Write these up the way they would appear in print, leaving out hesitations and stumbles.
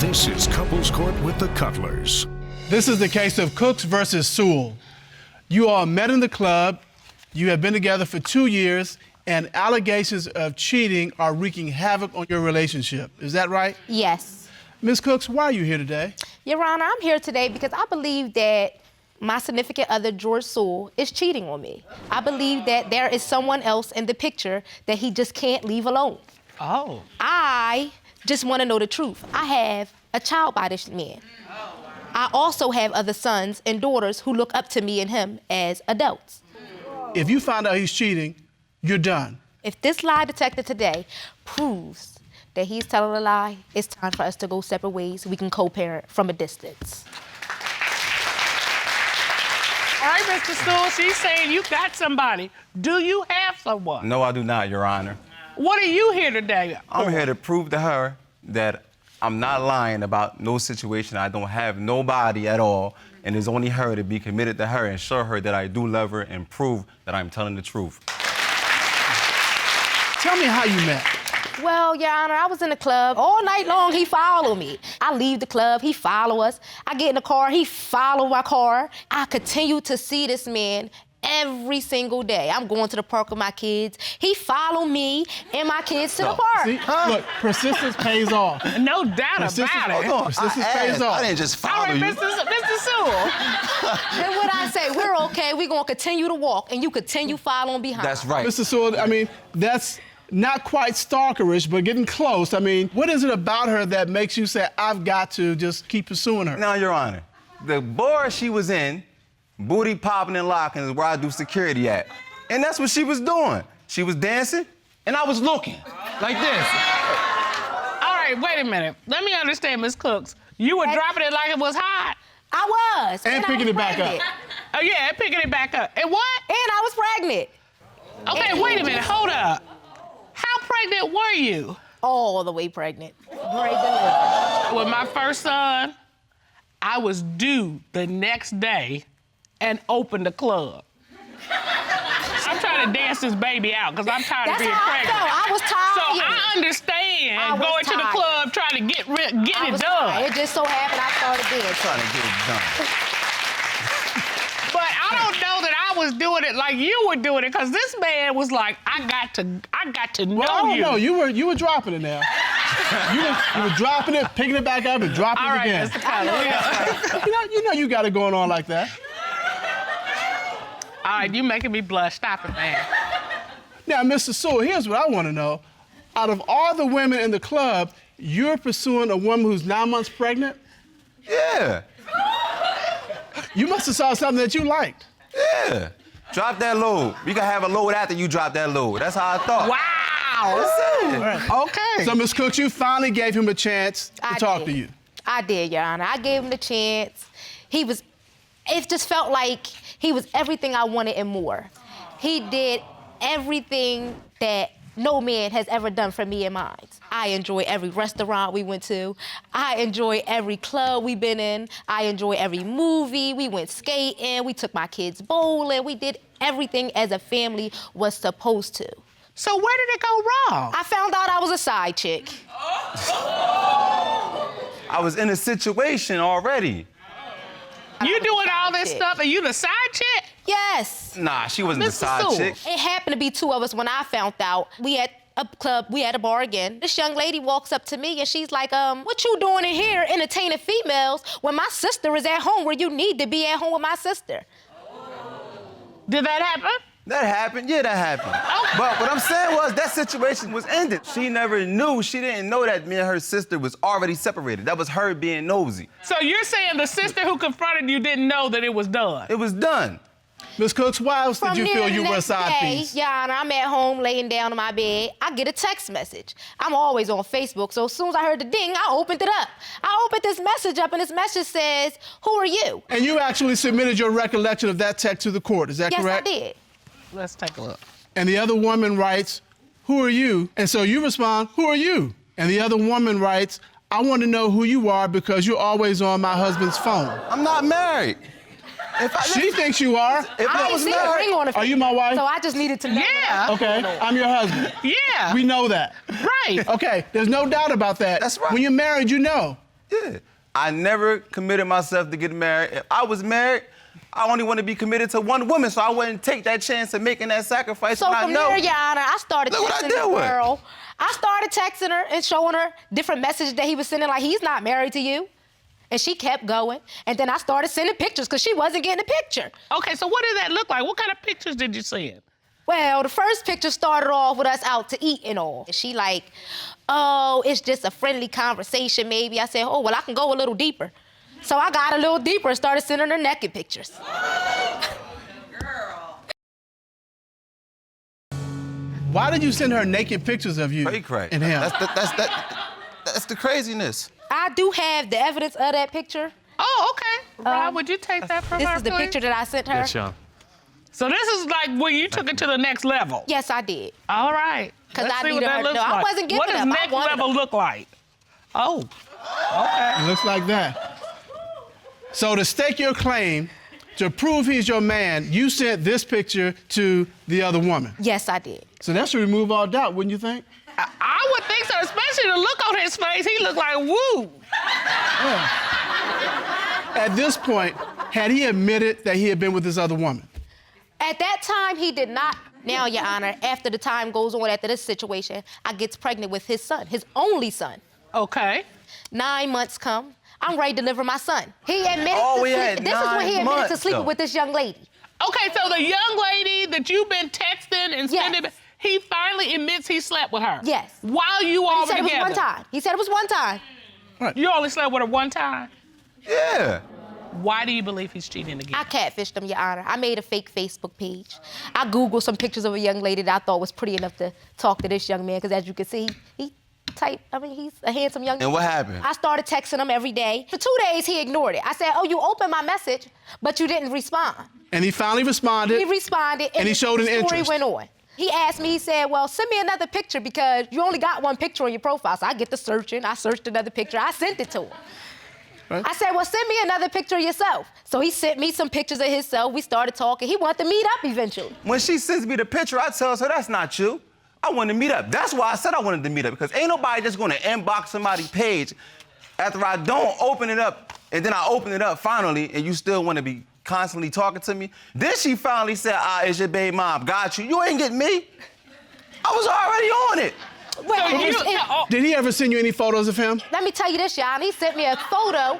This is Couples Court with the Cutlers. This is the case of Cooks versus Sewell. You all met in the club, you have been together for 2 years, and allegations of cheating are wreaking havoc on your relationship. Is that right? Yes. Ms. Cooks, why are you here today? Your Honor, I'm here today because I believe that my significant other, George Sewell, is cheating on me. I believe that there is someone else in the picture that he just can't leave alone. Oh. I just want to know the truth. I have a child by this man. I also have other sons and daughters who look up to me and him as adults. If you find out he's cheating, you're done. If this lie detector today proves that he's telling a lie, it's time for us to go separate ways. We can co-parent from a distance. All right, Mr. Sewell, she's saying you got somebody. Do you have someone? No, I do not, Your Honor. What are you here today for? I'm here to prove to her that I'm not lying about no situation. I don't have nobody at all, and it's only her to be committed to her and show her that I do love her and prove that I'm telling the truth. Tell me how you met. Well, Your Honor, I was in the club. All night long, he followed me. I leave the club, he follow us. I get in the car, he follow my car. I continue to see this man every single day. I'm going to the park with my kids. He follow me and my kids to the park. See, look, persistence pays off. No doubt about it. Persistence pays off. I didn't just All follow right, you. Mr. Sewell. And what I say, we're okay, we're gonna continue to walk and you continue following behind. That's right. Mr. Sewell, I mean, that's not quite stalkerish, but getting close. I mean, what is it about her that makes you say, I've got to just keep pursuing her? Now, Your Honor, the bar she was in, booty popping and locking, is where I do security at. And that's what she was doing. She was dancing, and I was looking like this. All right, wait a minute. Let me understand, Miss Cooks. You were dropping it like it was hot. I was. And I picking was it back pregnant. up. Oh, yeah, picking it back up. And what? And I was pregnant. Okay, wait a minute. Hold up. How pregnant were you? All the way pregnant. Great delivery. With my first son, I was due the next day and opened the club. I'm trying to dance this baby out because I'm tired of That's being how I pregnant. felt. I was tired. So I understand I was going to the tired. club trying to get I it was done. tired. It just so happened I started dancing. Trying to get it done. But I don't know that I was doing it like you were doing it, because this man was like, I got to know Well, I don't you. know. You were dropping it now. you were dropping it, picking it back up, and dropping All it right, again. Mr. Cutler. You know you got it going on like that. All right, you making me blush. Stop it, man. Now, Mr. Sewell, here's what I want to know. Out of all the women in the club, you're pursuing a woman who's 9 months pregnant? Yeah, You must have saw something that you liked. yeah. Drop that load. You can have a load after you drop that load. That's how I thought. Wow. Okay. So, Ms. Cooks, you finally gave him a chance to talk to you. I did, Your Honor. I gave him the chance. It just felt like he was everything I wanted and more. He did everything that no man has ever done for me and mine. I enjoy every restaurant we went to. I enjoy every club we've been in. I enjoy every movie. We went skating. We took my kids bowling. We did everything as a family was supposed to. So where did it go wrong? I found out I was a side chick. I was in a situation already. You doing side all this chick. stuff and you the side chick? Yes. Nah, she wasn't the Mr. side Sewell. chick. It happened to be two of us when I found out. We at a club, we at a bar again. This young lady walks up to me and she's like, what you doing in here entertaining females when my sister is at home where you need to be at home with my sister? Did that happen? That happened. Yeah, that happened. But what I'm saying was that situation was ended. She never knew. She didn't know that me and her sister was already separated. That was her being nosy. So you're saying the sister who confronted you didn't know that it was done? It was done. Ms. Cooks, why else did From you there feel the you were a next side day, piece? Your Honor, I'm at home laying down on my bed. I get a text message. I'm always on Facebook, so as soon as I heard the ding, I opened it up. I opened this message up, and this message says, who are you? And you actually submitted your recollection of that text to the court, is that Yes, correct? I did. Let's take a look. And the other woman writes, who are you? And so you respond, who are you? And the other woman writes, I want to know who you are because you're always on my husband's phone. I'm not married. She thinks you are. If I I ain't was seen a married, ring on her Are you finger, my wife? So I just needed to know. Yeah. Okay, I'm your husband. Yeah. We know that. Right. Okay, there's no doubt about that. That's right. When you're married, you know. Yeah. I never committed myself to get married. If I was married, I only want to be committed to one woman, so I wouldn't take that chance of making that sacrifice. So from there, Your Honor, I started Look what I texting dealt this with. girl. I started texting her and showing her different messages that he was sending, like, he's not married to you. And she kept going. And then I started sending pictures because she wasn't getting a picture. Okay, so what did that look like? What kind of pictures did you send? Well, the first picture started off with us out to eat and all. And she like, oh, it's just a friendly conversation maybe. I said, oh, well, I can go a little deeper. So I got a little deeper and started sending her naked pictures. Why did you send her naked pictures of you Cray. and him? That's the craziness. I do have the evidence of that picture. Oh, okay. Rob, would you take that from her, This is the please? picture that I sent her. Yes, Sean. So this is like when you took it to the next level. Yes, I did. All right. 'Cause Let's I see what needed that her- looks no, I like. wasn't giving What does up. I next wanted level them. look like? Oh, It looks like that. So to stake your claim, to prove he's your man, you sent this picture to the other woman. Yes, I did. So that should remove all doubt, wouldn't you think? I would think so, especially the look on his face. He looked like, woo. At this point, had he admitted that he had been with this other woman? At that time, he did not. Now, Your Honor, after the time goes on, after this situation, I gets pregnant with his son, his only son. Okay. 9 months come, I'm ready to deliver my son. He admitted Oh, to we had sleeping. This is when he 9 admitted to months, sleeping though. with this young lady. Okay, so the young lady that you've been texting and Yes. sending, he finally admits he slept with her. Yes. While you all He said were it was together. one time. He said it was one time. You only slept with her one time? Yeah. Why do you believe he's cheating again? I catfished him, Your Honor. I made a fake Facebook page. I Googled some pictures of a young lady that I thought was pretty enough to talk to this young man, because as you can see, he's a handsome young man. And what happened? I started texting him every day. For 2 days, he ignored it. I said, oh, you opened my message, but you didn't respond. And he finally responded. He responded, And he showed an the story interest. went on. He asked me, he said, well, send me another picture because you only got one picture on your profile. So I get to searching. I searched another picture. I sent it to him. Right. I said, well, send me another picture of yourself. So he sent me some pictures of himself. We started talking. He wanted to meet up eventually. When she sends me the picture, I tell her that's not you. I want to meet up. That's why I said I wanted to meet up, because ain't nobody just gonna inbox somebody's page after I don't open it up, and then I open it up finally, and you still want to be constantly talking to me. Then she finally said, it's your baby mom. Got you. You ain't getting me. I was already on it. Well, Did he ever send you any photos of him? let me tell you this, y'all. He sent me a photo of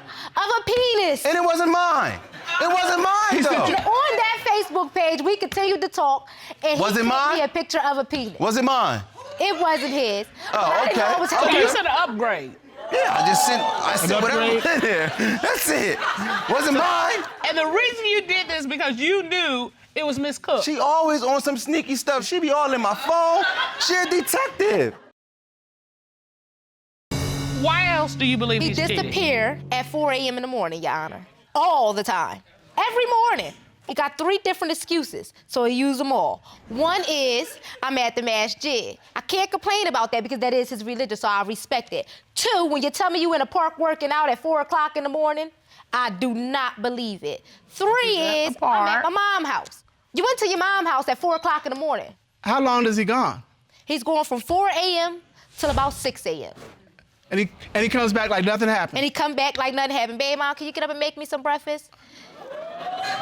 a penis. And it wasn't mine. It wasn't mine, though. And on that Facebook page, we continued to talk, and Was he it sent mine? me a picture of a penis. Was it mine? It wasn't his. Oh, But I didn't know okay. it was his. So Okay. you said an upgrade. Yeah, I sent whatever upgrade? in there. That's it. Wasn't mine. And the reason you did this because you knew it was Miss Cook. She always on some sneaky stuff. She be all in my phone. She a detective. Why else do you believe He he's cheating? disappeared at 4 a.m. in the morning, Your Honor. All the time. Every morning. He got 3 different excuses, so he used them all. One is, I'm at the masjid. I can't complain about that because that is his religion, so I respect it. 2, when you tell me you in a park working out at 4 o'clock in the morning, I do not believe it. 3 is, I'm at my mom's house. You went to your mom's house at 4 o'clock in the morning. How long is he gone? He's going from 4 a.m. till about 6 a.m. And he comes back like nothing happened. And he come back like nothing happened. Babe, Mom, can you get up and make me some breakfast?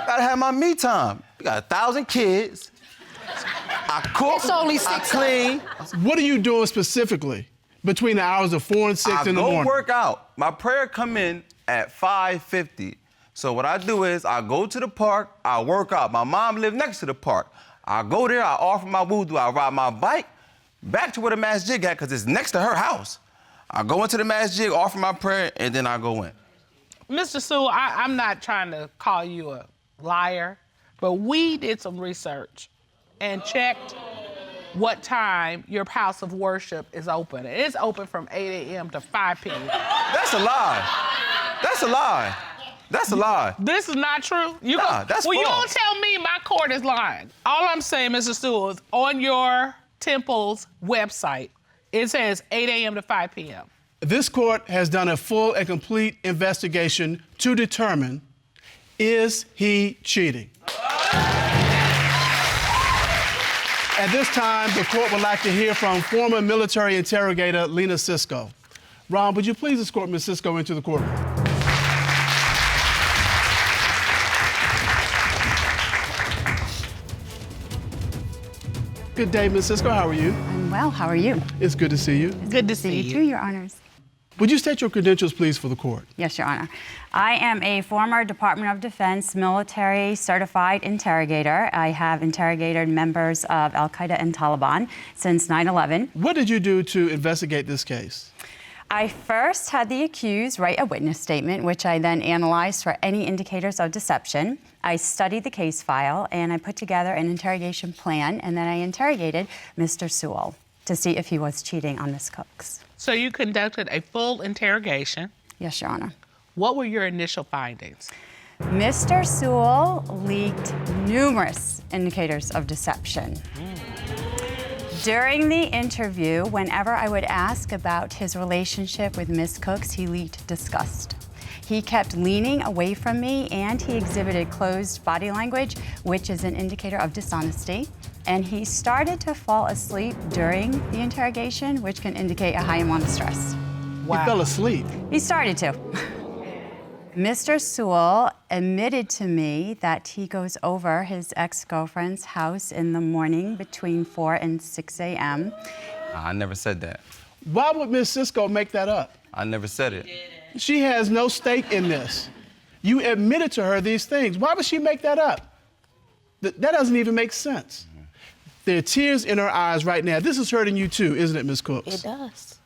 Gotta have my me time. We got 1,000 kids. I cook. It's only I 6 clean. What are you doing specifically between the hours of 4 and 6 in the morning? I go work out. My prayer come in at 5:50. So what I do is I go to the park, I work out. My mom live next to the park. I go there, I offer my wudu, I ride my bike back to where the masjid at, because it's next to her house. I go into the masjid, offer my prayer, and then I go in. Mr. Sewell, I'm not trying to call you a liar, but we did some research and checked what time your house of worship is open. And it's open from 8 a.m. to 5 p.m. That's a lie. That's a lie. That's a lie. This is not true? That's Well, you false. don't tell me my court is lying. All I'm saying, Mr. Sewell, is on your temple's website, it says 8 a.m. to 5 p.m. This court has done a full and complete investigation to determine, is he cheating? At this time, the court would like to hear from former military interrogator Lena Cisco. Ron, would you please escort Ms. Cisco into the courtroom? Good day, Ms. Cisco. How are you? I'm well. How are you? It's good to see you. Good to see You too, you. Your Honors. Would you state your credentials, please, for the court? Yes, Your Honor. I am a former Department of Defense military certified interrogator. I have interrogated members of Al Qaeda and Taliban since 9/11. What did you do to investigate this case? I first had the accused write a witness statement, which I then analyzed for any indicators of deception. I studied the case file, and I put together an interrogation plan, and then I interrogated Mr. Sewell to see if he was cheating on Ms. Cooks. So you conducted a full interrogation. Yes, Your Honor. What were your initial findings? Mr. Sewell leaked numerous indicators of deception. During the interview, whenever I would ask about his relationship with Ms. Cooks, he leaked disgust. He kept leaning away from me, and he exhibited closed body language, which is an indicator of dishonesty. And he started to fall asleep during the interrogation, which can indicate a high amount of stress. He fell asleep. He started to. Mr. Sewell admitted to me that he goes over his ex-girlfriend's house in the morning between 4 and 6 a.m. I never said that. Why would Ms. Cisco make that up? I never said it. She has no stake in this. You admitted to her these things. Why would she make that up? That doesn't even make sense. There are tears in her eyes right now. This is hurting you too, isn't it, Ms. Cooks? It does.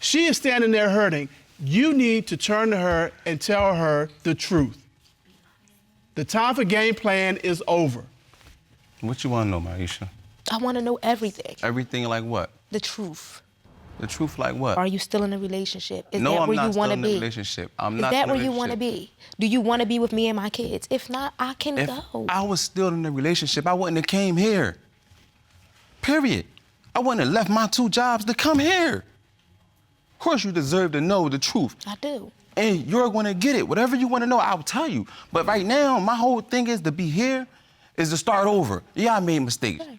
She is standing there hurting. You need to turn to her and tell her the truth. The time for game plan is over. What you want to know, Maisha? I want to know everything. Everything like what? The truth. The truth like what? Are you still in a relationship? Is No, that I'm where not you still want to in a be? relationship. I'm Is not that in a where you want to relationship. be? Do you want to be with me and my kids? If not, I can If go. I was still in a relationship, I wouldn't have came here. Period. I wouldn't have left my 2 jobs to come here. Of course, you deserve to know the truth. I do. And you're going to get it. Whatever you want to know, I'll tell you. But right now, my whole thing is to be here, is to start over. Yeah, I made mistakes. Okay.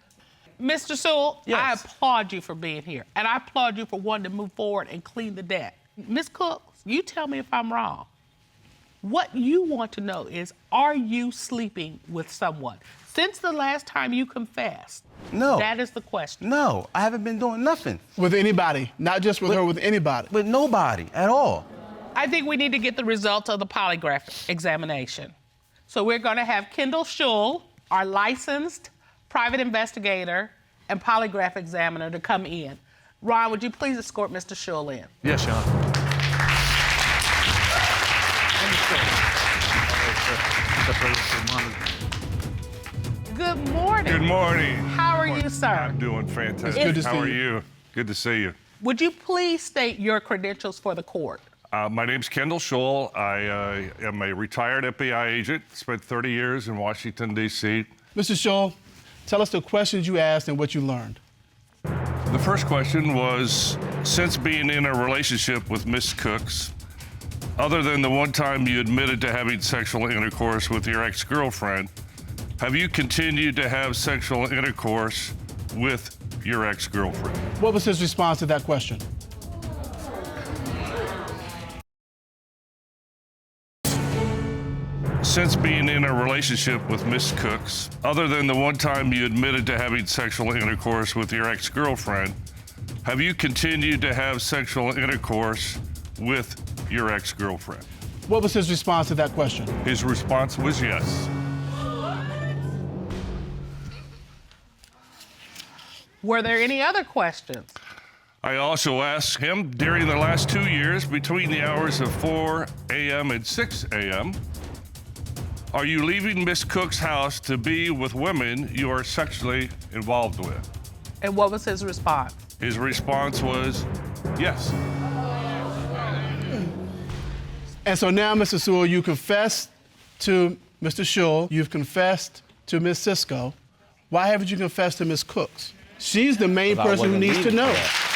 Mr. Sewell, Yes. I applaud you for being here, and I applaud you for wanting to move forward and clean the deck. Ms. Cooks, you tell me if I'm wrong. What you want to know is, are you sleeping with someone? Since the last time you confessed, No. that is the question. No, I haven't been doing nothing. With anybody, not just with her, with anybody. With nobody at all. I think we need to get the results of the polygraph examination. So we're going to have Kendall Shull, our licensed private investigator and polygraph examiner, to come in. Ron, would you please escort Mr. Shull in? Yes, Your Honor. Good morning. Good morning. How are you, sir? I'm doing fantastic. It's good to How see are you. you? Good to see you. Would you please state your credentials for the court? My name's Kendall Shull. I am a retired FBI agent. Spent 30 years in Washington, D.C. Mr. Shull, tell us the questions you asked and what you learned. The first question was, since being in a relationship with Miss Cooks, other than the one time you admitted to having sexual intercourse with your ex-girlfriend, have you continued to have sexual intercourse with your ex-girlfriend? What was his response to that question? Since being in a relationship with Miss Cooks, other than the one time you admitted to having sexual intercourse with your ex-girlfriend, have you continued to have sexual intercourse with your ex-girlfriend? What was his response to that question? His response was yes. Were there any other questions? I also asked him during the last 2 years, between the hours of 4 a.m. and 6 a.m., are you leaving Miss Cook's house to be with women you are sexually involved with? And what was his response? His response was yes. And so now, Mr. Sewell, you confessed to Mr. Shull, you've confessed to Ms. Cisco. Why haven't you confessed to Ms. Cooks? She's the main Because I person who wasn't needs to leaving know. for that.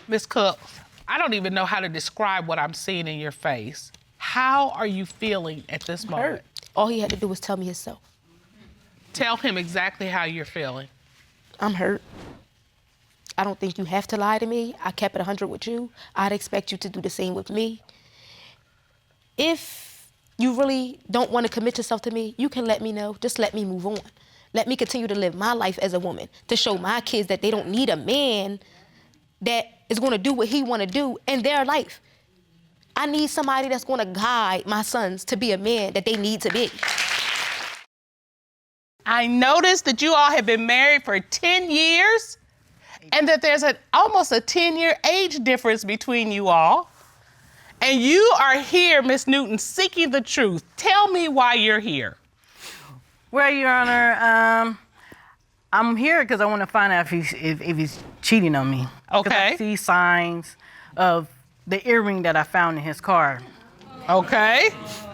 Ms. Cook, I don't even know how to describe what I'm seeing in your face. How are you feeling at this moment? Hurt. All he had to do was tell me himself. Tell him exactly how you're feeling. I'm hurt. I don't think you have to lie to me. I kept it 100 with you. I'd expect you to do the same with me. If you really don't want to commit yourself to me, you can let me know. Just let me move on. Let me continue to live my life as a woman, to show my kids that they don't need a man that is going to do what he want to do in their life. I need somebody that's going to guide my sons to be a man that they need to be. I noticed that you all have been married for 10 years and that there's almost a 10-year age difference between you all. And you are here, Miss Newton, seeking the truth. Tell me why you're here. Well, Your Honor, I'm here because I want to find out if he's cheating on me. Okay. I see signs of the earring that I found in his car. Okay.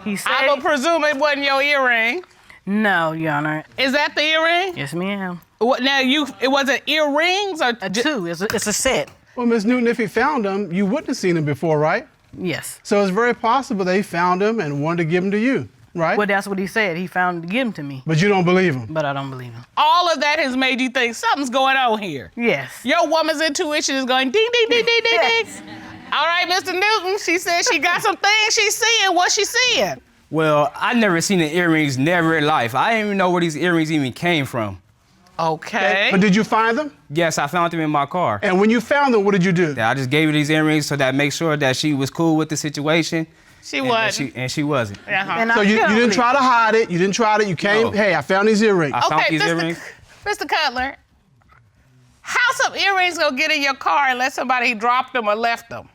He said, I will presume it wasn't your earring. No, Your Honor. Is that the earring? Yes, ma'am. Now, it wasn't earrings or Two. It's a set. Well, Miss Newton, if he found them, you wouldn't have seen them before, right? Yes. So it's very possible they found them and wanted to give them to you, right? Well, that's what he said. He found to give them to me. But you don't believe him. But I don't believe him. All of that has made you think something's going on here. Yes. Your woman's intuition is going ding, ding, ding, ding, ding, Yes. ding. All right, Mr. Newton, she said she got some things she's seeing. What's she seeing? Well, I never seen the earrings, never in life. I didn't even know where these earrings even came from. Okay. But did you find them? Yes, I found them in my car. And when you found them, what did you do? I just gave her these earrings so that make sure that she was cool with the situation. She wasn't. And she wasn't. Uh-huh. And So I you still didn't believe try to hide it. You didn't try to. You came, No. hey, I found these earrings. I found Okay, these earrings. Mr. Cutler, how some earrings gonna get in your car unless somebody dropped them or left them?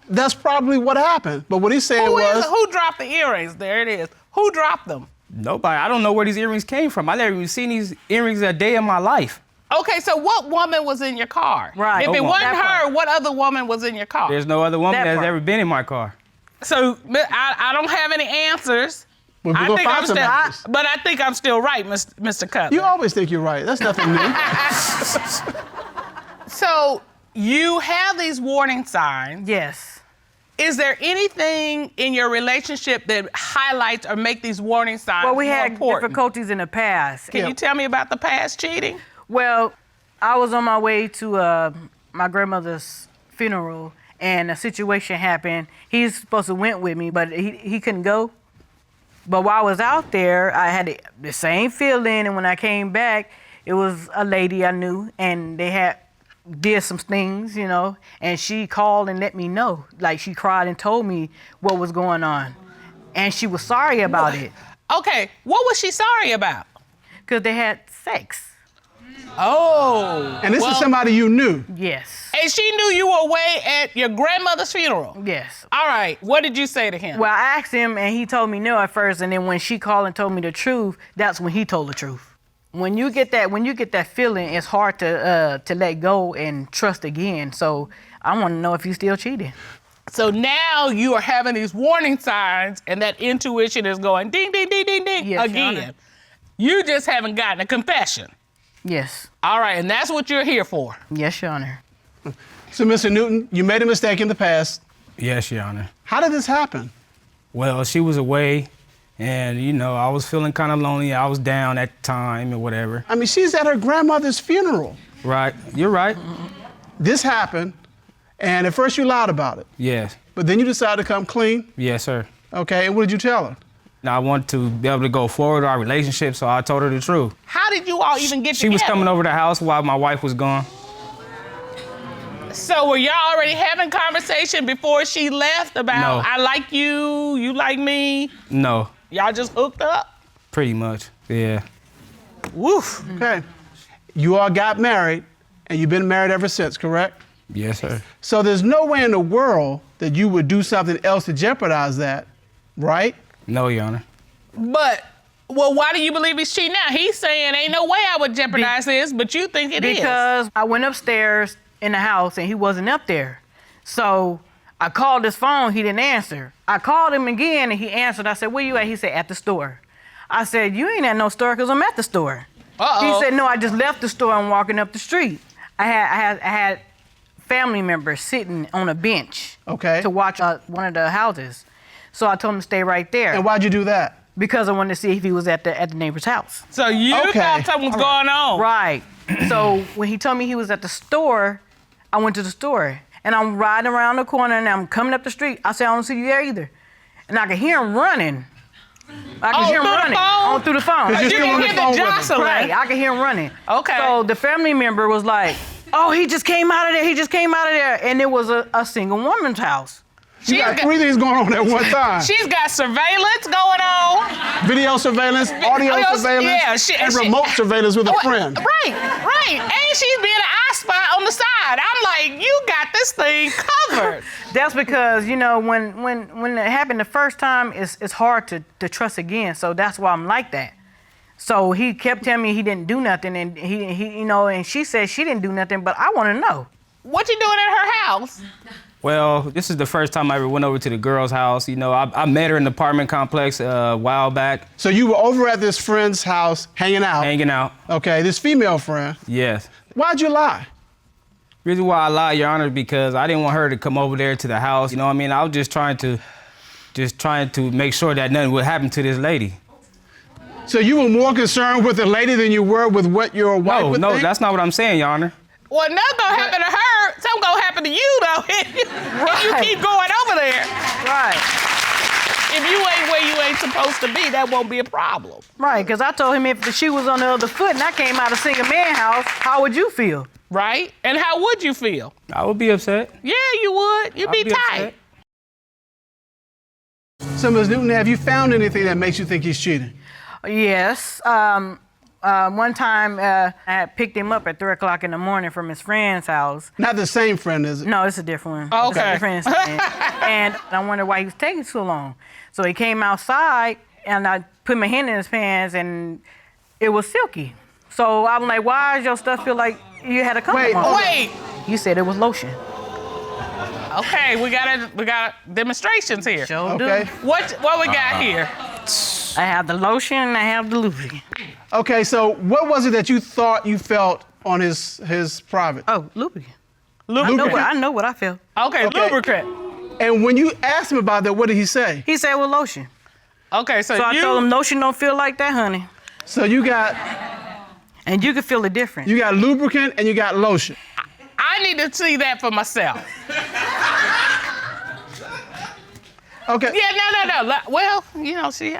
That's probably what happened. But what he's saying Who dropped the earrings? There it is. Who dropped them? Nobody. I don't know where these earrings came from. I never even seen these earrings a day in my life. Okay, so what woman was in your car? Right. If it No wasn't one. That her, part. what other woman was in your car? There's no other woman That that's part. ever been in my car. So I don't have any answers. Well, we're I gonna think find I'm some still, answers. but I think I'm still right, Mr. Cutler. You always think you're right. That's nothing new. So you have these warning signs. Yes. Is there anything in your relationship that highlights or make these warning signs Well, we more had important? difficulties in the past. Can you tell me about the past cheating? Well, I was on my way to my grandmother's funeral, and a situation happened. He's supposed to went with me, but he couldn't go. But while I was out there, I had the same feeling, and when I came back, it was a lady I knew, and they did some things, you know, and she called and let me know. Like, she cried and told me what was going on, and she was sorry about it. Okay, what was she sorry about? Because they had sex. Oh. And this is somebody you knew. Yes. And she knew you were away at your grandmother's funeral? Yes. All right, what did you say to him? Well, I asked him, and he told me no at first, and then when she called and told me the truth, that's when he told the truth. When you get that feeling, it's hard to let go and trust again. So I want to know if you still cheating. So now you are having these warning signs, and that intuition is going ding, ding, ding, ding, ding Yes, Your again. Honor. You just haven't gotten a confession. Yes. All right, and that's what you're here for. Yes, Your Honor. So, Mr. Newton, you made a mistake in the past. Yes, Your Honor. How did this happen? Well, she was away, and, you know, I was feeling kind of lonely. I was down at the time or whatever. I mean, she's at her grandmother's funeral. Right. You're right. This happened, and at first you lied about it. Yes. But then you decided to come clean. Yes, sir. Okay, and what did you tell her? Now, I want to be able to go forward with our relationship, so I told her the truth. How did you all even get She together? was coming over the house while my wife was gone. So were y'all already having conversation before she left about No. I like you, you like me? No, Y'all just hooked up? pretty much. Yeah. Woof. Okay. You all got married, and you've been married ever since, correct? Yes, sir. So there's no way in the world that you would do something else to jeopardize that, right? No, Your Honor. But, well, why do you believe he's cheating now? He's saying ain't no way I would jeopardize this, but you think it is. Because I went upstairs in the house and he wasn't up there. So I called his phone, he didn't answer. I called him again and he answered. I said, where you at? He said, at the store. I said, you ain't at no store because I'm at the store. Uh-oh. He said, no, I just left the store and walking up the street. I had family members sitting on a bench Okay. to watch one of the houses. So I told him to stay right there. And why'd you do that? Because I wanted to see if he was at the neighbor's house. So you Okay. thought something was going on. Right. So when he told me he was at the store, I went to the store, and I'm riding around the corner, and I'm coming up the street. I said, I don't see you there either. And I could hear him running. I could hear him running on through the phone. You can hear the jostling. Right, I could hear him running. Okay. So the family member was like, oh, he just came out of there. He just came out of there. And it was a single woman's house. You got 3 things going on at one time. She's got surveillance going on. Video surveillance, audio surveillance, and remote surveillance with a friend. Right. And she's being an eye spy on the side. I'm like, you got this thing covered. That's because, you know, when it happened the first time, it's hard to trust again. So that's why I'm like that. So he kept telling me he didn't do nothing, and he you know, and she said she didn't do nothing, but I want to know. What you doing at her house? Well, this is the first time I ever went over to the girl's house. You know, I met her in the apartment complex a while back. So you were over at this friend's house hanging out? Hanging out. Okay, this female friend. Yes. Why'd you lie? Reason why I lied, Your Honor, because I didn't want her to come over there to the house. You know what I mean? I was just trying to make sure that nothing would happen to this lady. So you were more concerned with the lady than you were with what your wife would think? No, that's not what I'm saying, Your Honor. Well, nothing gonna happen to her. Something gonna happen to you, though. If you keep going over there. Right. If you ain't where you ain't supposed to be, that won't be a problem. Right, because I told him if the shoe was on the other foot and I came out of a single man house, how would you feel? Right? And how would you feel? I would be upset. Yeah, you would. You'd be tight. So, Ms. Newton, have you found anything that makes you think he's cheating? Yes. One time I had picked him up at 3 o'clock in the morning from his friend's house. Not the same friend, is it? No, it's a different one. Okay. It's a different incident. And I wondered why he was taking so long. So he came outside, and I put my hand in his pants, and it was silky. So I'm like, why does your stuff feel like you had a condom on? Wait. You said it was lotion. Okay, we got demonstrations here. Sure Okay. do. What we got here? I have the lotion and I have the lubricant. Okay, so what was it that you thought you felt on his private? Oh, lubricant. Lubricant. I know what I feel. Okay, Okay. lubricant. And when you asked him about that, what did he say? He said it was lotion. Okay, so I told him lotion don't feel like that, honey. So you got And you can feel the difference. you got lubricant and you got lotion. I need to see that for myself. Okay. Yeah, no. Well, you know, see,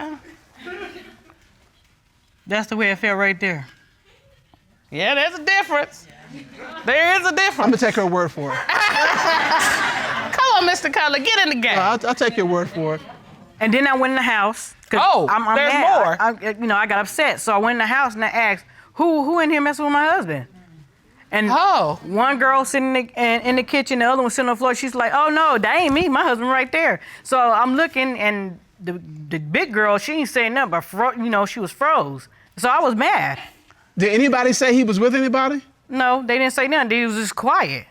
That's the way it felt right there. yeah, there's a difference. There is a I'm difference. gonna take her word for it. Come on, Mr. Cutler, get in the game. I'll take your word for it. And then I went in the house. Oh, I'm there's mad. more. I got upset. So I went in the house and I asked, who in here messing with my husband? And one girl sitting in the kitchen, the other one sitting on the floor. She's like, oh, no, that ain't me. My husband right there. So I'm looking, and the big girl, she ain't saying nothing, but, she was froze. So I was mad. Did anybody say he was with anybody? No, they didn't say nothing. They was just quiet.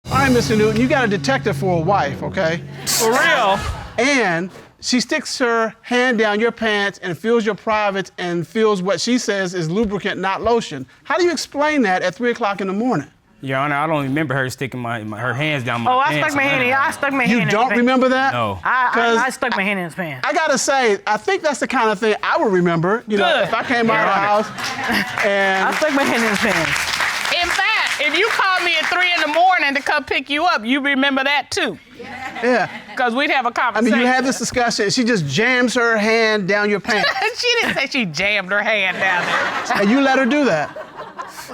All right, Mr. Newton, you got a detective for a wife, okay? For real. And she sticks her hand down your pants and feels your privates and feels what she says is lubricant, not lotion. How do you explain that at 3 o'clock in the morning? Your Honor, I don't remember her sticking her hands down my pants. I stuck my hand in. I stuck my hand in You his don't pants. remember that? No. I stuck my hand in his pants. I gotta say, I think that's the kind of thing I would remember. You know, Good. if I came out of the house and I stuck my hand in his pants. In fact, if you called me at 3 in the morning to come pick you up, you remember that too. yeah. Because we'd have a I conversation. mean, you had this discussion. She just jams her hand down your pants, She didn't say she jammed her hand down there. and you let her do that.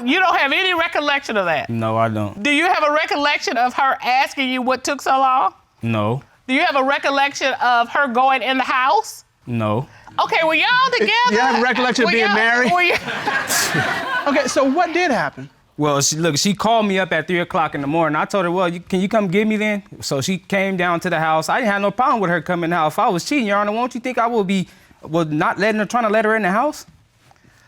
You don't have any recollection of that. No, I don't. Do you have a recollection of her asking you what took so long? No. Do you have a recollection of her going in the house? No. Okay, were y'all together? You have a recollection of Were being y'all- married? were you- Okay, so what did happen? Well, she called me up at 3 o'clock in the morning. I told her, well, can you come get me then? So she came down to the house. I didn't have no problem with her coming in the house. If I was cheating, Your Honor, won't you think I would be not trying to let her in the house?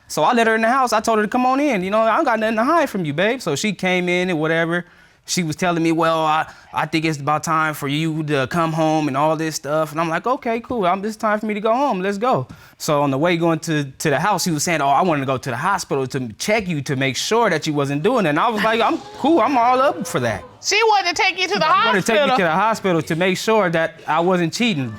So I let her in the house. I told her to come on in. You know, I don't got nothing to hide from you, babe. So she came in and whatever. She was telling me, well, I think it's about time for you to come home and all this stuff. And I'm like, okay, cool. It's time for me to go home. Let's go. So on the way going to the house, he was saying, oh, I wanted to go to the hospital to check you to make sure that you wasn't doing it. And I was like, I'm cool. I'm all up for that. She wanted to take you to the I hospital. wanted to take me to the hospital to make sure that I wasn't cheating.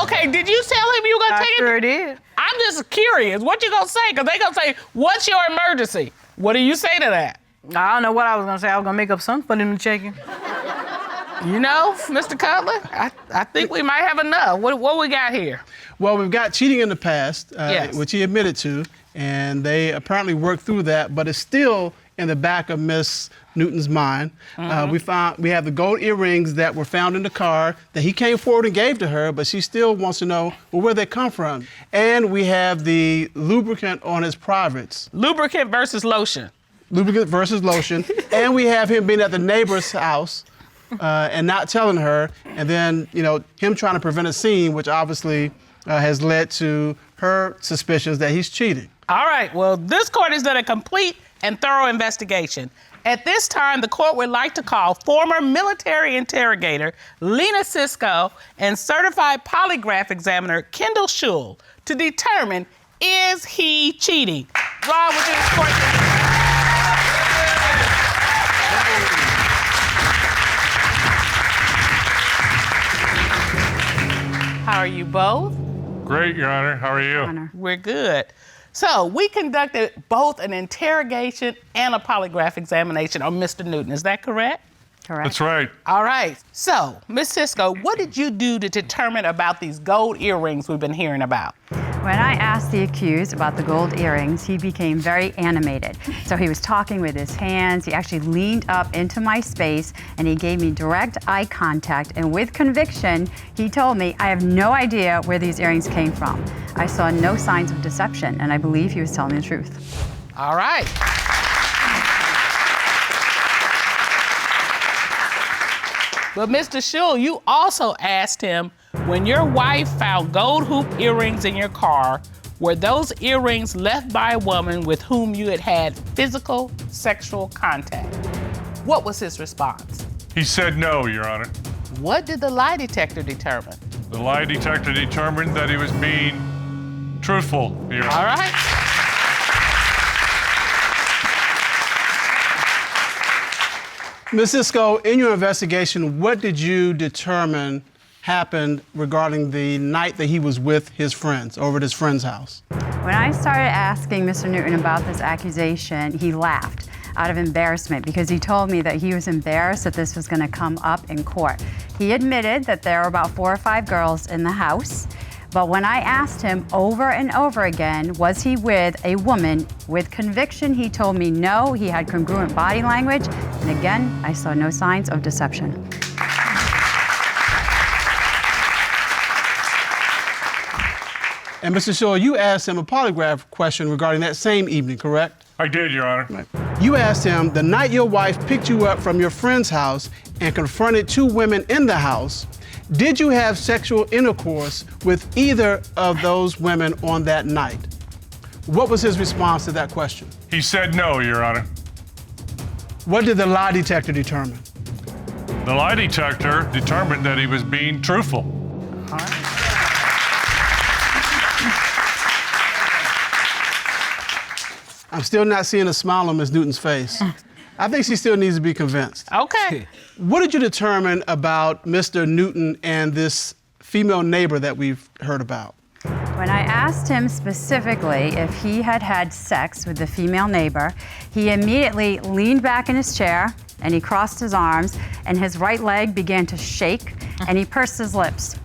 Okay, did you tell him you were going to I take sure him? did. I'm just curious. What you going to say? Because they going to say, what's your emergency? What do you say to that? I don't know what I was gonna say. I was gonna make up something, put in the chicken. You know, Mr. Cutler, I think we might have enough. What we got here? Well, we've got cheating in the past, Yes. which he admitted to, and they apparently worked through that, but it's still in the back of Miss Newton's mind. We have the gold earrings that were found in the car that he came forward and gave to her, but she still wants to know, well, where they come from. And we have the lubricant on his privates. Lubricant versus lotion. Lubricant versus lotion. And we have him being at the neighbor's house and not telling her, and then, him trying to prevent a scene, which obviously has led to her suspicions that he's cheating. All right, well, this court has done a complete and thorough investigation. At this time, the court would like to call former military interrogator Lena Cisco and certified polygraph examiner Kendall Sewell to determine, is he cheating? Ron, would you escort them? How are you both? Great, Your Honor. How are you? Honor. We're good. So we conducted both an interrogation and a polygraph examination on Mr. Newton. Is that correct? Correct. That's right. All right. So, Ms. Cisco, what did you do to determine about these gold earrings we've been hearing about? When I asked the accused about the gold earrings, he became very animated. So he was talking with his hands. He actually leaned up into my space and he gave me direct eye contact. And with conviction, he told me, I have no idea where these earrings came from. I saw no signs of deception, and I believe he was telling the truth. All right. But Mr. Sewell, you also asked him, when your wife found gold hoop earrings in your car, were those earrings left by a woman with whom you had had physical sexual contact? What was his response? He said no, Your Honor. What did the lie detector determine? The lie detector determined that he was being truthful, Your Honor. All right. Ms. Cisco, in your investigation, what did you determine happened regarding the night that he was with his friends, over at his friend's house? When I started asking Mr. Newton about this accusation, he laughed out of embarrassment because he told me that he was embarrassed that this was going to come up in court. He admitted that there were about 4 or 5 girls in the house, but when I asked him over and over again, was he with a woman, with conviction, he told me no, he had congruent body language, and again, I saw no signs of deception. And Mr. Sewell, you asked him a polygraph question regarding that same evening, correct? I did, Your Honor. Right. You asked him, the night your wife picked you up from your friend's house and confronted 2 women in the house, did you have sexual intercourse with either of those women on that night? What was his response to that question? He said no, Your Honor. What did the lie detector determine? The lie detector determined that he was being truthful. I'm still not seeing a smile on Ms. Newton's face. I think she still needs to be convinced. Okay. What did you determine about Mr. Newton and this female neighbor that we've heard about? When I asked him specifically if he had had sex with the female neighbor, he immediately leaned back in his chair and he crossed his arms and his right leg began to shake and he pursed his lips.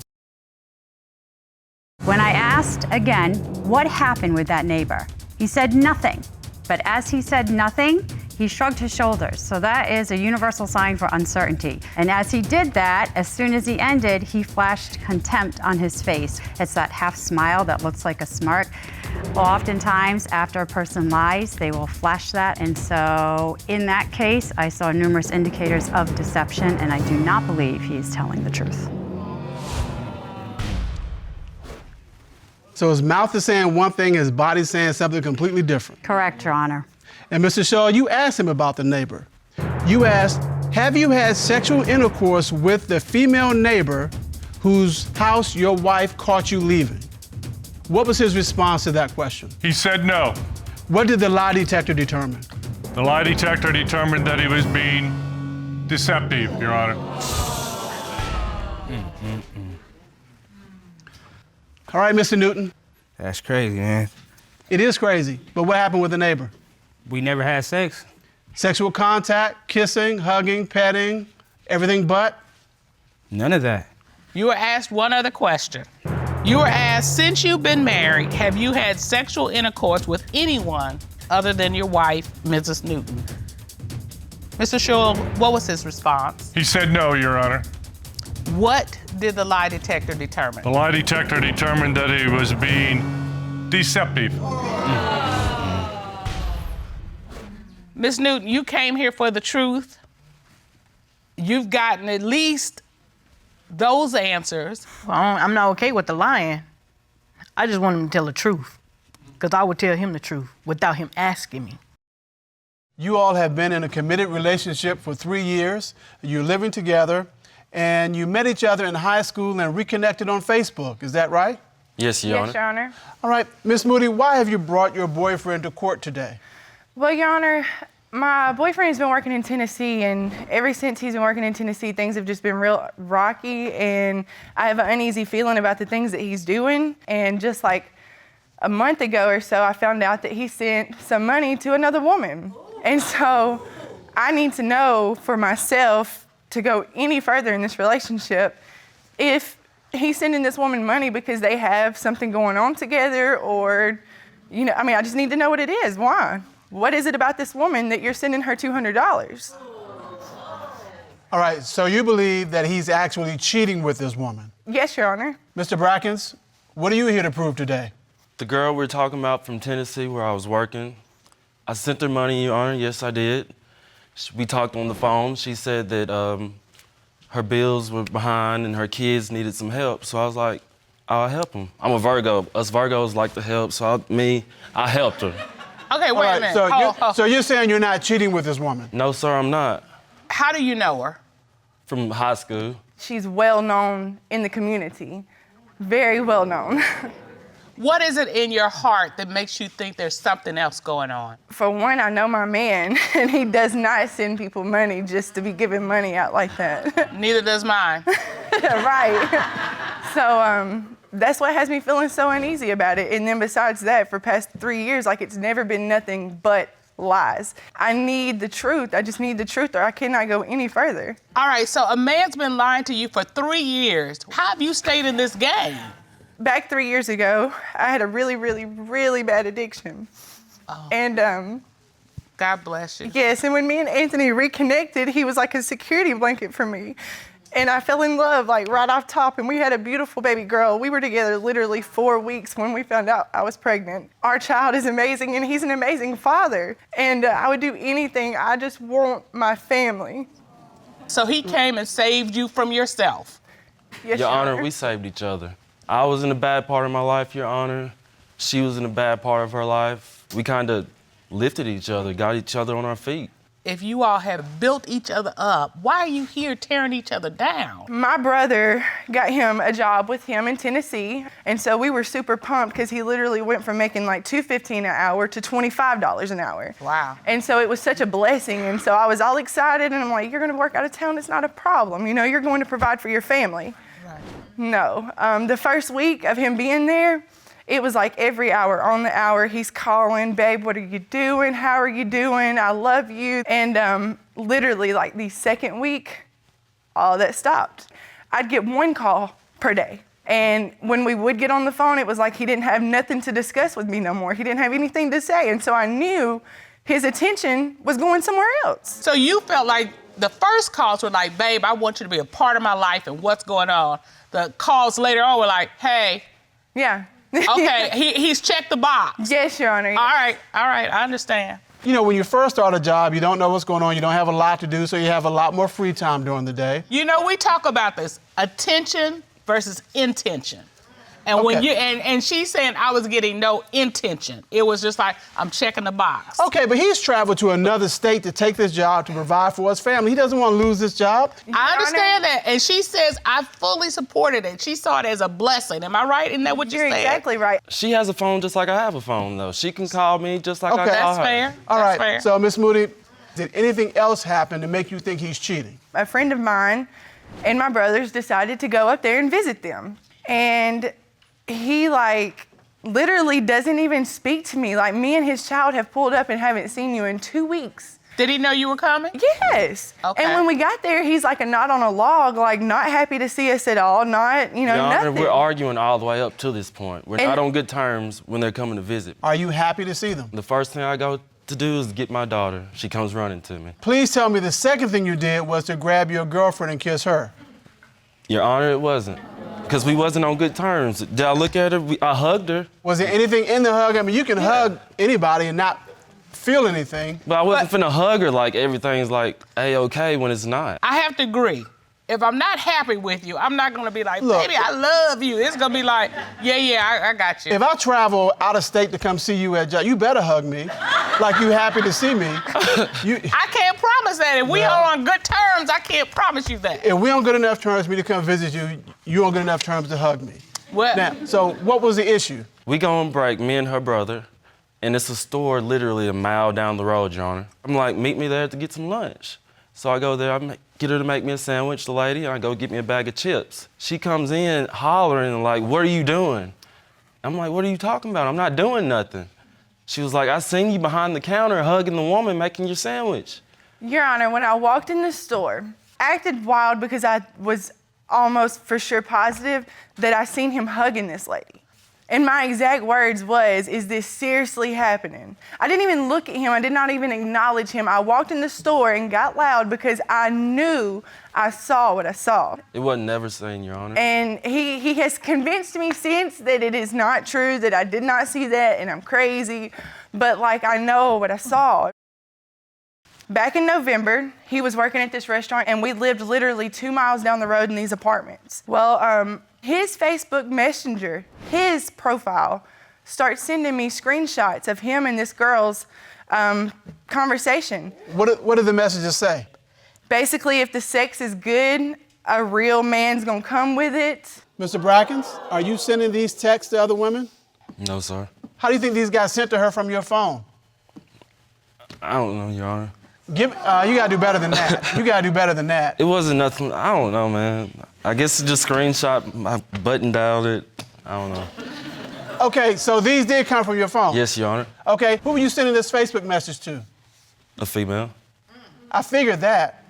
When I asked again what happened with that neighbor, he said nothing. But as he said nothing, he shrugged his shoulders. So that is a universal sign for uncertainty. And as he did that, as soon as he ended, he flashed contempt on his face. It's that half smile that looks like a smirk. Oftentimes, after a person lies, they will flash that. And so in that case, I saw numerous indicators of deception, and I do not believe he is telling the truth. So his mouth is saying one thing, his body's saying something completely different. Correct, Your Honor. And Mr. Shaw, you asked him about the neighbor. You asked, have you had sexual intercourse with the female neighbor whose house your wife caught you leaving? What was his response to that question? He said no. What did the lie detector determine? The lie detector determined that he was being deceptive, Your Honor. All right, Mr. Newton. That's crazy, man. It is crazy, but what happened with the neighbor? We never had sex. Sexual contact, kissing, hugging, petting, everything but? None of that. You were asked one other question. You were asked, since you've been married, have you had sexual intercourse with anyone other than your wife, Mrs. Newton? Mr. Sewell, what was his response? He said no, Your Honor. What did the lie detector determine? The lie detector determined that he was being deceptive. Ms. Newton, you came here for the truth. You've gotten at least those answers. Well, I'm not okay with the lying. I just want him to tell the truth, because I would tell him the truth without him asking me. You all have been in a committed relationship for 3 years. You're living together, and you met each other in high school and reconnected on Facebook. Is that right? Yes, Your Honor. Yes, Your Honor. All right, Miss Moody, why have you brought your boyfriend to court today? Well, Your Honor, my boyfriend has been working in Tennessee, and ever since he's been working in Tennessee, things have just been real rocky, and I have an uneasy feeling about the things that he's doing. And just like a month ago or so, I found out that he sent some money to another woman. And so I need to know for myself to go any further in this relationship if he's sending this woman money because they have something going on together, or, you know, I mean, I just need to know what it is. Why? What is it about this woman that you're sending her $200? All right, so you believe that he's actually cheating with this woman? Yes, Your Honor. Mr. Brackins, what are you here to prove today? The girl we're talking about from Tennessee where I was working, I sent her money, Your Honor. Yes, I did. We talked on the phone. She said that her bills were behind and her kids needed some help. So I was like, I'll help them. I'm a Virgo. Us Virgos like to help, so I helped her. Okay, wait a minute. So you're saying you're not cheating with this woman? No, sir, I'm not. How do you know her? From high school. She's well known in the community. Very well known. What is it in your heart that makes you think there's something else going on? For one, I know my man, and he does not send people money just to be giving money out like that. Neither does mine. Right. So that's what has me feeling so uneasy about it. And then besides that, for past 3 years, like, it's never been nothing but lies. I need the truth. I just need the truth, or I cannot go any further. All right, so a man's been lying to you for 3 years. How have you stayed in this game? Back 3 years ago, I had a really, really, really bad addiction. Oh. And God bless you. yes, and when me and Anthony reconnected, he was like a security blanket for me. And I fell in love, like, right off top, and we had a beautiful baby girl. We were together literally 4 weeks when we found out I was pregnant. Our child is amazing, and he's an amazing father. And I would do anything. I just want my family. So he came and saved you from yourself? Yes, Your Honor, we saved each other. I was in a bad part of my life, Your Honor. She was in a bad part of her life. We kind of lifted each other, got each other on our feet. If you all have built each other up, why are you here tearing each other down? My brother got him a job with him in Tennessee, and so we were super pumped because he literally went from making like $2.15 an hour to $25 an hour. Wow. And so it was such a blessing, and so I was all excited, and I'm like, you're gonna work out of town, it's not a problem. You know, you're going to provide for your family. Right. No, the first week of him being there, it was like every hour, on the hour, he's calling, babe, what are you doing? How are you doing? I love you. And literally, like, the second week, all that stopped. I'd get one call per day. And when we would get on the phone, it was like he didn't have nothing to discuss with me no more. He didn't have anything to say. And so I knew his attention was going somewhere else. So you felt like the first calls were like, babe, I want you to be a part of my life and what's going on. The calls later on were like, hey. Yeah. Okay, he's checked the box. Yes, Your Honor. Yes. All right, I understand. You know, when you first start a job, you don't know what's going on. You don't have a lot to do, so you have a lot more free time during the day. You know, we talk about this, attention versus intention. And when you and she's saying I was getting no intention. It was just like, I'm checking the box. Okay, but he's traveled to another state to take this job to provide for his family. He doesn't want to lose this job. I understand that. And she says I fully supported it. She saw it as a blessing. Am I right? Isn't that what you said? You're exactly right. She has a phone just like I have a phone, though. She can call me just like I call her. That's fair. All right, fair. so Miss Moody, did anything else happen to make you think he's cheating? A friend of mine and my brothers decided to go up there and visit them. And he, like, literally doesn't even speak to me. Like, me and his child have pulled up and haven't seen you in 2 weeks. Did he know you were coming? Yes. Okay. And when we got there, he's like a knot on a log, like not happy to see us at all, not, Your Honor, nothing. we're arguing all the way up to this point. We're not on good terms when they're coming to visit. Are you happy to see them? The first thing I go to do is get my daughter. She comes running to me. Please tell me the second thing you did was to grab your girlfriend and kiss her. Your Honor, it wasn't. Because we wasn't on good terms. Did I look at her? I hugged her. Was there anything in the hug? I mean, you can hug anybody and not feel anything. But I wasn't finna hug her like everything's like A-okay when it's not. I have to agree. If I'm not happy with you, I'm not gonna be like, Look, baby, I love you. It's gonna be like, yeah, I got you. If I travel out of state to come see you at job, you better hug me, like you happy to see me. I can't promise that. If we are on good terms, I can't promise you that. If we on good enough terms for me to come visit you, you on good enough terms to hug me. Well, Now, so what was the issue? We go on break, me and her brother, and it's a store literally a mile down the road, Your Honor. I'm like, meet me there to get some lunch. So I go there, get her to make me a sandwich, the lady, and I go get me a bag of chips. She comes in hollering like, what are you doing? I'm like, what are you talking about? I'm not doing nothing. She was like, I seen you behind the counter hugging the woman making your sandwich. Your Honor, when I walked in the store, I acted wild because I was almost for sure positive that I seen him hugging this lady. And my exact words was, is this seriously happening? I didn't even look at him. I did not even acknowledge him. I walked in the store and got loud because I knew I saw what I saw. It wasn't never seen, Your Honor. And he has convinced me since that it is not true, that I did not see that and I'm crazy. But like, I know what I saw. Back in November, he was working at this restaurant and we lived literally 2 miles down the road in these apartments. Well, his Facebook Messenger, his profile, starts sending me screenshots of him and this girl's conversation. What did the messages say? Basically, if the sex is good, a real man's gonna come with it. Mr. Brackins, are you sending these texts to other women? No, sir. How do you think these got sent to her from your phone? I don't know, Your Honor. You gotta do better than that. You gotta do better than that. It wasn't nothing, I don't know, man. I guess it just screenshot, I button dialed it, I don't know. Okay, so these did come from your phone? Yes, Your Honor. Okay, who were you sending this Facebook message to? A female. I figured that.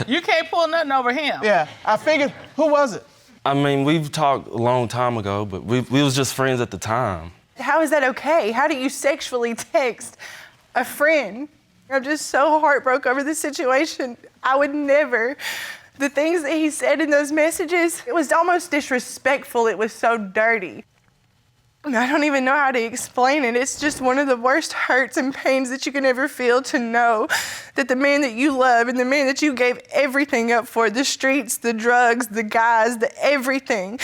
you can't pull nothing over him. Yeah, I figured, who was it? I mean, we've talked a long time ago, but we was just friends at the time. How is that okay? How do you sexually text a friend? I'm just so heartbroken over this situation. I would never. The things that he said in those messages, it was almost disrespectful. It was so dirty. I don't even know how to explain it. It's just one of the worst hurts and pains that you can ever feel, to know that the man that you love and the man that you gave everything up for, the streets, the drugs, the guys, the everything,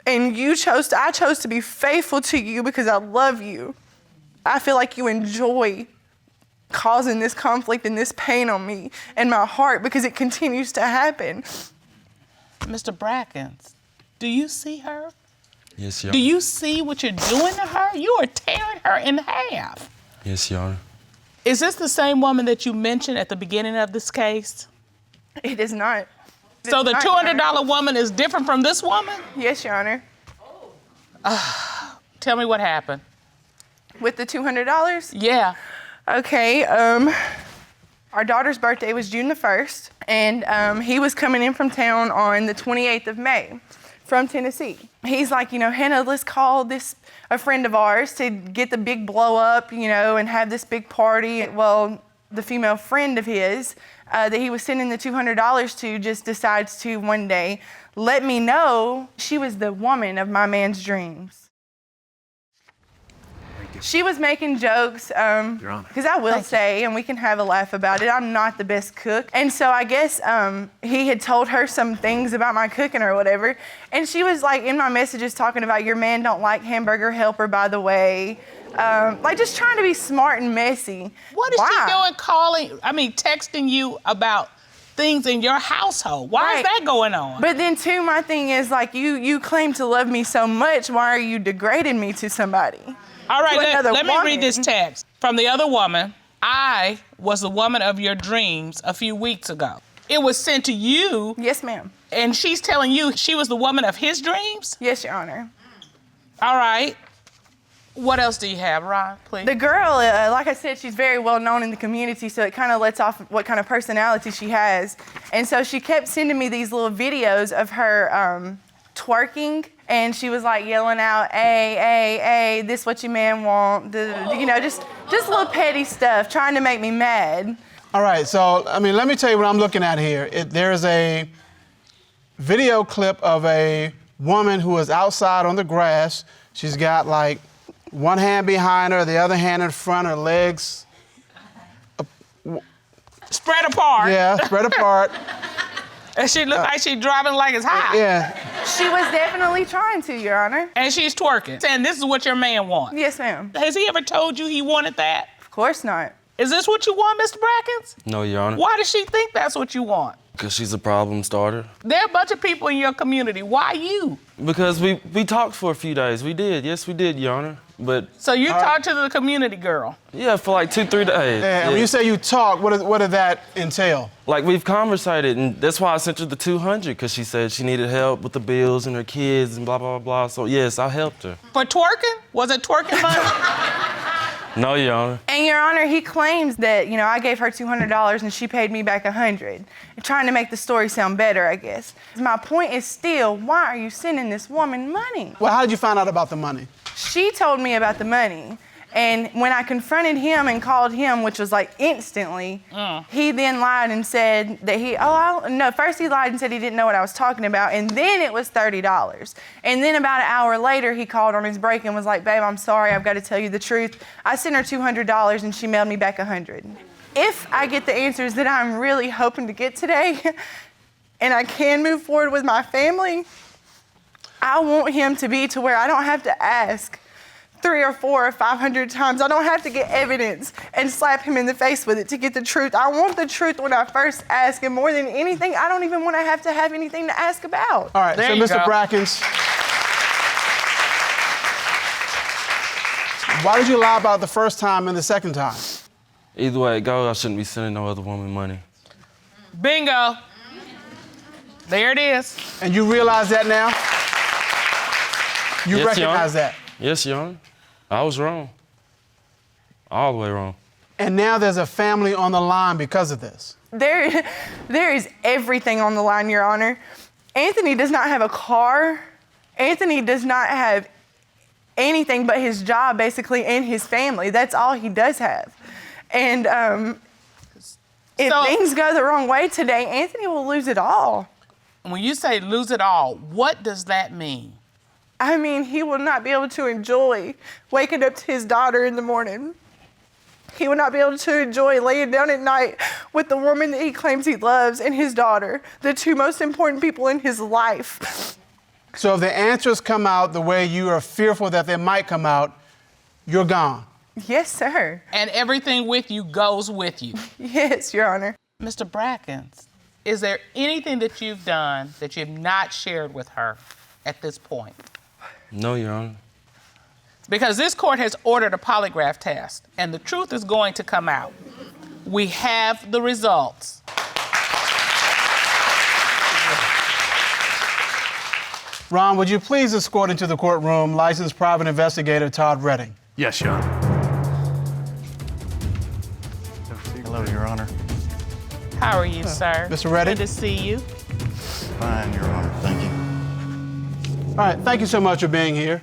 and I chose to be faithful to you because I love you. I feel like you enjoy causing this conflict and this pain on me and my heart because it continues to happen. Mr. Brackins, do you see her? Yes, Your Honor. Do you see what you're doing to her? You are tearing her in half. Yes, Your Honor. Is this the same woman that you mentioned at the beginning of this case? It is not. So the $200 woman is different from this woman? Yes, Your Honor. Tell me what happened. With the $200? Yeah. Okay, our daughter's birthday was June the 1st, and he was coming in from town on the 28th of May from Tennessee. He's like, Hannah, let's call a friend of ours to get the big blow up, and have this big party. Well, the female friend of his that he was sending the $200 to just decides to one day let me know she was the woman of my man's dreams. She was making jokes, because I will say, and we can have a laugh about it, I'm not the best cook. And so I guess he had told her some things about my cooking or whatever. And she was like in my messages talking about, your man don't like hamburger helper, by the way. Like just trying to be smart and messy. What is she doing texting you about things in your household? Why is that going on? But then too, my thing is like, you claim to love me so much, why are you degrading me to somebody? All right, let me read this text from the other woman. I was the woman of your dreams a few weeks ago. It was sent to you. Yes, ma'am. And she's telling you she was the woman of his dreams? Yes, Your Honor. All right. What else do you have, Ron, please? The girl, like I said, she's very well known in the community, so it kind of lets off what kind of personality she has. And so she kept sending me these little videos of her twerking, and she was like yelling out, "Hey, this what your man want," you know, just little petty stuff, trying to make me mad. All right, so, I mean, let me tell you what I'm looking at here. There's a video clip of a woman who is outside on the grass. She's got like one hand behind her, the other hand in front, her legs spread apart. Yeah, spread apart. And she looked like she's driving like it's hot. Yeah. She was definitely trying to, Your Honor. And she's twerking, saying this is what your man wants. Yes, ma'am. Has he ever told you he wanted that? Of course not. Is this what you want, Mr. Brackins? No, Your Honor. Why does she think that's what you want? Because she's a problem starter. There are a bunch of people in your community. Why you? Because we talked for a few days. We did. Yes, we did, Your Honor. But So you talked to the community girl? yeah, for like 2-3 days. And when you say you talk, what did that entail? Like we've conversated, and that's why I sent her the $200, because she said she needed help with the bills and her kids and blah, blah, blah. So yes, I helped her. For twerking? Was it twerking money? No, Your Honor. And Your Honor, he claims that, you know, I gave her $200 and she paid me back $100. Trying to make the story sound better, I guess. My point is still, why are you sending this woman money? Well, how did you find out about the money? She told me about the money. And when I confronted him and called him, which was like instantly, he then lied and said that first he lied and said he didn't know what I was talking about, and then it was $30. And then about an hour later, he called on his break and was like, "Babe, I'm sorry, I've got to tell you the truth. I sent her $200 and she mailed me back $100. If I get the answers that I'm really hoping to get today, and I can move forward with my family, I want him to be to where I don't have to ask 3 or 4 or 500 times. I don't have to get evidence and slap him in the face with it to get the truth. I want the truth when I first ask, and more than anything, I don't even want to have anything to ask about. All right, There so you Mr. go. Brackins, why did you lie about the first time and the second time? Either way it goes, I shouldn't be sending no other woman money. Bingo. There it is. And you realize that now? You Yes, Your Honor. recognize that? Yes, Your Honor. I was wrong. All the way wrong. And now there's a family on the line because of this. There is everything on the line, Your Honor. Anthony does not have a car. Anthony does not have anything but his job, basically, and his family. That's all he does have. And if things go the wrong way today, Anthony will lose it all. When you say lose it all, what does that mean? I mean, he will not be able to enjoy waking up to his daughter in the morning. He will not be able to enjoy laying down at night with the woman that he claims he loves and his daughter, the two most important people in his life. So if the answers come out the way you are fearful that they might come out, you're gone. Yes, sir. And everything with you goes with you. Yes, Your Honor. Mr. Brackins, is there anything that you've done that you've not shared with her at this point? No, Your Honor. Because this court has ordered a polygraph test, and the truth is going to come out. We have the results. Ron, would you please escort into the courtroom licensed private investigator Todd Redding? Yes, Your Honor. Hello, Your Honor. How are you, sir? Mr. Redding? Good to see you. Fine, Your Honor. Thank you. All right, thank you so much for being here.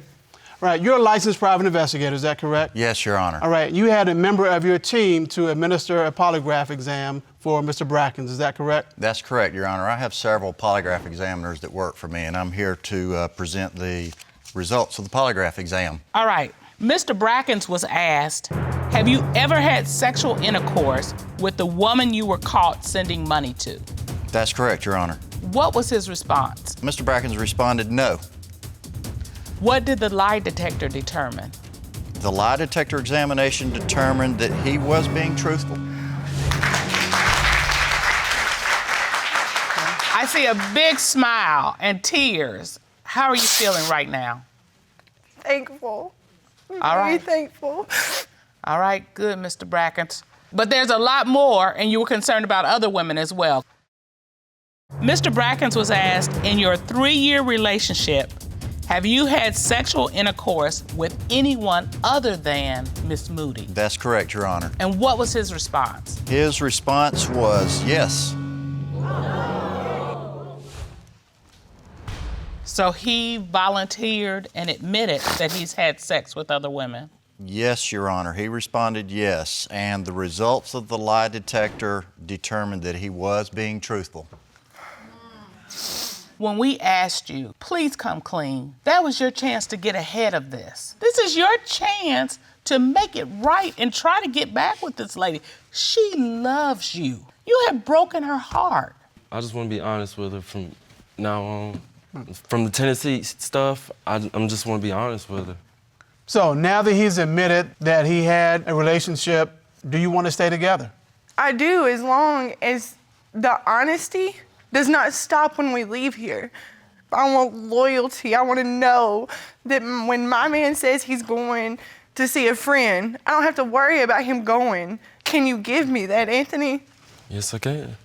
All right, you're a licensed private investigator, is that correct? Yes, Your Honor. All right, you had a member of your team to administer a polygraph exam for Mr. Brackins, is that correct? That's correct, Your Honor. I have several polygraph examiners that work for me, and I'm here to present the results of the polygraph exam. All right. Mr. Brackins was asked, have you ever had sexual intercourse with the woman you were caught sending money to? That's correct, Your Honor. What was his response? Mr. Brackins responded no. What did the lie detector determine? The lie detector examination determined that he was being truthful. I see a big smile and tears. How are you feeling right now? Thankful. All Very right. thankful. All right, good, Mr. Brackins. But there's a lot more, and you were concerned about other women as well. Mr. Brackins was asked, in your 3-year relationship, Have you had sexual intercourse with anyone other than Miss Moody? That's correct, Your Honor. And what was his response? His response was yes. So he volunteered and admitted that he's had sex with other women? Yes, Your Honor. He responded yes, and the results of the lie detector determined that he was being truthful. When we asked you, please come clean, that was your chance to get ahead of this. This is your chance to make it right and try to get back with this lady. She loves you. You have broken her heart. I just want to be honest with her from now on. From the Tennessee stuff, I'm just want to be honest with her. So now that he's admitted that he had a relationship, do you want to stay together? I do, as long as the honesty does not stop when we leave here. I want loyalty. I want to know that when my man says he's going to see a friend, I don't have to worry about him going. Can you give me that, Anthony? Yes, I can.